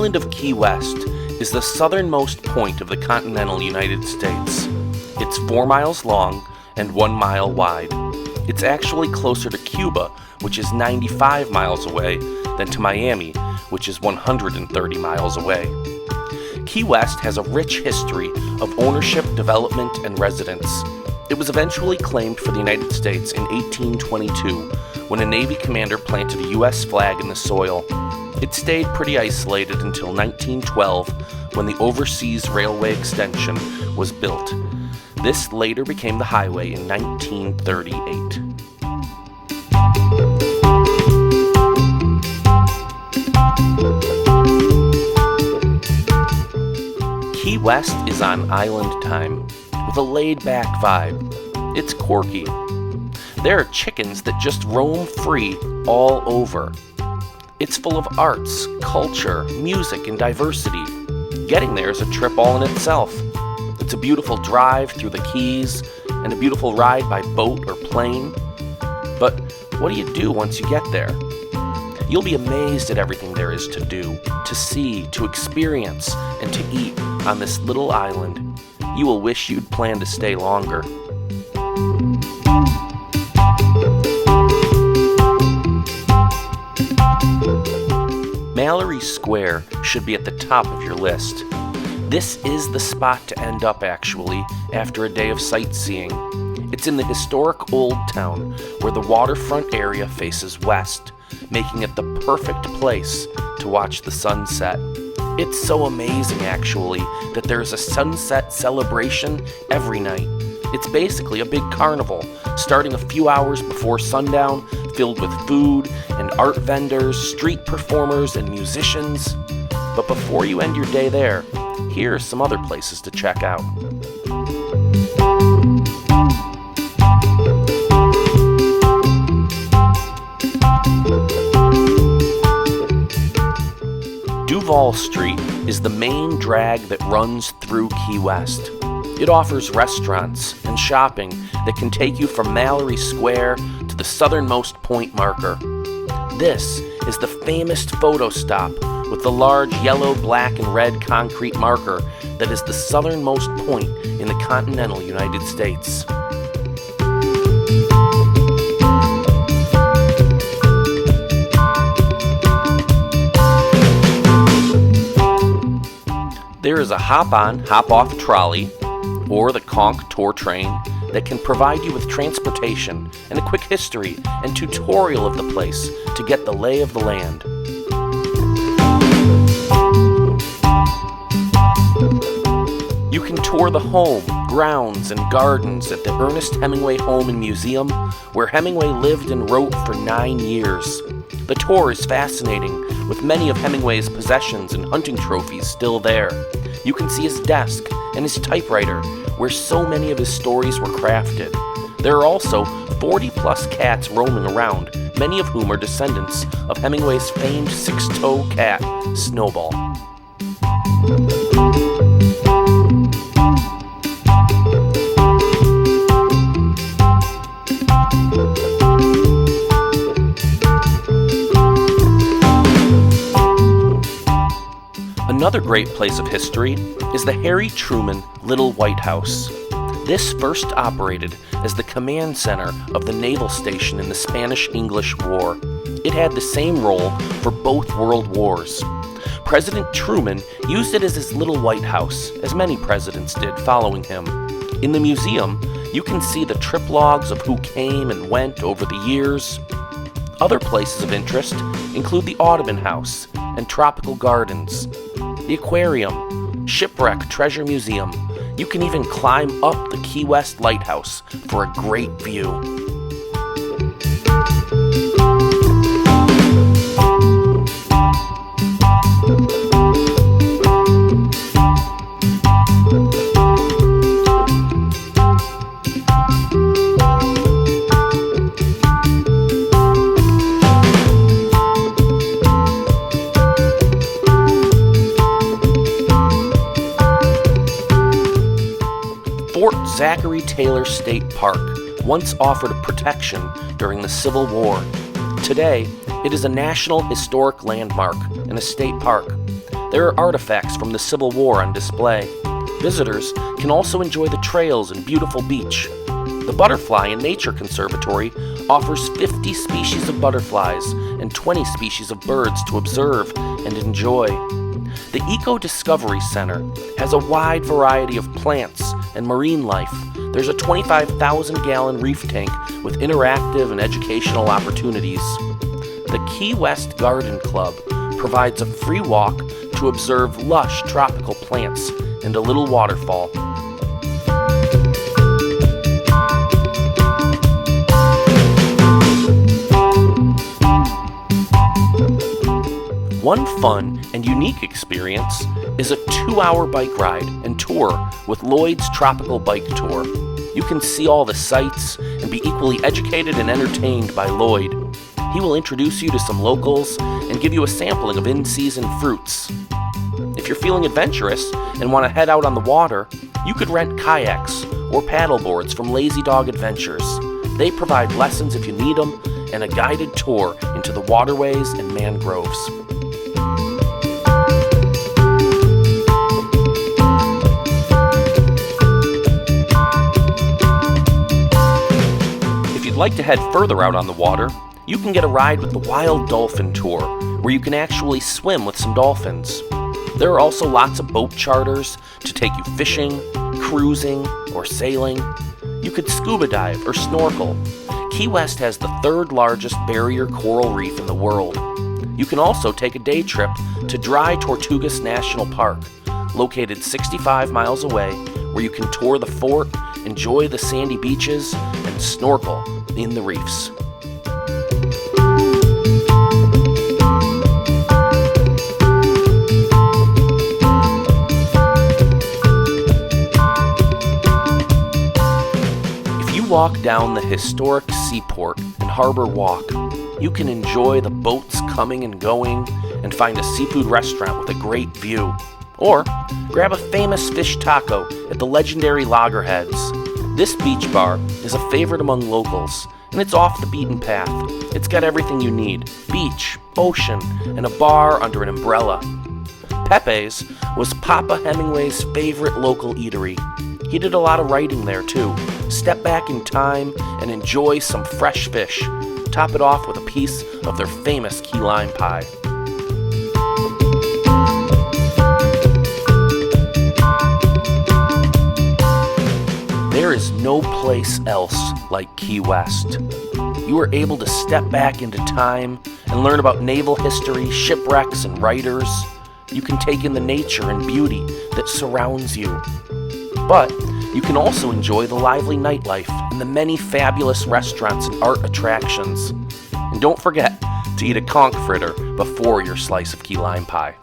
island of Key West is the southernmost point of the continental United States. It's 4 miles long and 1 mile wide. It's actually closer to Cuba, which is 95 miles away, than to Miami, which is 130 miles away. Key West has a rich history of ownership, development, and residence. It was eventually claimed for the United States in 1822, when a Navy commander planted a U.S. flag in the soil. It stayed pretty isolated until 1912, when the Overseas Railway Extension was built. This later became the highway in 1938. Key West is on island time, with a laid-back vibe. It's quirky. There are chickens that just roam free all over. It's full of arts, culture, music, and diversity. Getting there is a trip all in itself. It's a beautiful drive through the Keys and a beautiful ride by boat or plane. But what do you do once you get there? You'll be amazed at everything there is to do, to see, to experience, and to eat on this little island. You will wish you'd planned to stay longer. Mallory Square should be at the top of your list. This is the spot to end up, actually, after a day of sightseeing. It's in the historic Old Town, where the waterfront area faces west, making it the perfect place to watch the sunset. It's so amazing, actually, that there's a sunset celebration every night. It's basically a big carnival, starting a few hours before sundown, filled with food and art vendors, street performers, and musicians. But before you end your day there, here are some other places to check out. Duval Street is the main drag that runs through Key West. It offers restaurants and shopping that can take you from Mallory Square to the southernmost point marker. This is the famous photo stop with the large yellow, black, and red concrete marker that is the southernmost point in the continental United States. There is a hop-on, hop-off trolley, or the Conch tour train, that can provide you with transportation and a quick history and tutorial of the place to get the lay of the land. You can tour the home, grounds, and gardens at the Ernest Hemingway Home and Museum, where Hemingway lived and wrote for 9 years. The tour is fascinating, with many of Hemingway's possessions and hunting trophies still there. You can see his desk and his typewriter, where so many of his stories were crafted. There are also 40-plus cats roaming around, many of whom are descendants of Hemingway's famed six-toe cat, Snowball. Another great place of history is the Harry Truman Little White House. This first operated as the command center of the naval station in the Spanish-English War. It had the same role for both world wars. President Truman used it as his little White House, as many presidents did following him. In the museum, you can see the trip logs of who came and went over the years. Other places of interest include the Audubon House and Tropical Gardens, the aquarium, Shipwreck Treasure Museum. You can even climb up the Key West Lighthouse for a great view. Fort Zachary Taylor State Park once offered protection during the Civil War. Today, it is a National Historic Landmark and a state park. There are artifacts from the Civil War on display. Visitors can also enjoy the trails and beautiful beach. The Butterfly and Nature Conservatory offers 50 species of butterflies and 20 species of birds to observe and enjoy. The Eco Discovery Center has a wide variety of plants and marine life. There's a 25,000-gallon reef tank with interactive and educational opportunities. The Key West Garden Club provides a free walk to observe lush tropical plants and a little waterfall. One fun and unique experience is a 2-hour bike ride and tour with Lloyd's Tropical Bike Tour. You can see all the sights and be equally educated and entertained by Lloyd. He will introduce you to some locals and give you a sampling of in-season fruits. If you're feeling adventurous and want to head out on the water, you could rent kayaks or paddle boards from Lazy Dog Adventures. They provide lessons if you need them and a guided tour into the waterways and mangroves. If you'd like to head further out on the water, you can get a ride with the Wild Dolphin Tour, where you can actually swim with some dolphins. There are also lots of boat charters to take you fishing, cruising, or sailing. You could scuba dive or snorkel. Key West has the 3rd largest barrier coral reef in the world. You can also take a day trip to Dry Tortugas National Park, located 65 miles away, where you can tour the fort, enjoy the sandy beaches, and snorkel in the reefs. Walk down the historic seaport and harbor walk. You can enjoy the boats coming and going and find a seafood restaurant with a great view. Or grab a famous fish taco at the legendary Loggerheads. This beach bar is a favorite among locals, and it's off the beaten path. It's got everything you need: beach, ocean, and a bar under an umbrella. Pepe's was Papa Hemingway's favorite local eatery. He did a lot of writing there too. Step back in time and enjoy some fresh fish. Top it off with a piece of their famous key lime pie. There is no place else like Key West. You are able to step back into time and learn about naval history, shipwrecks, and writers. You can take in the nature and beauty that surrounds you. But you can also enjoy the lively nightlife and the many fabulous restaurants and art attractions. And don't forget to eat a conch fritter before your slice of key lime pie.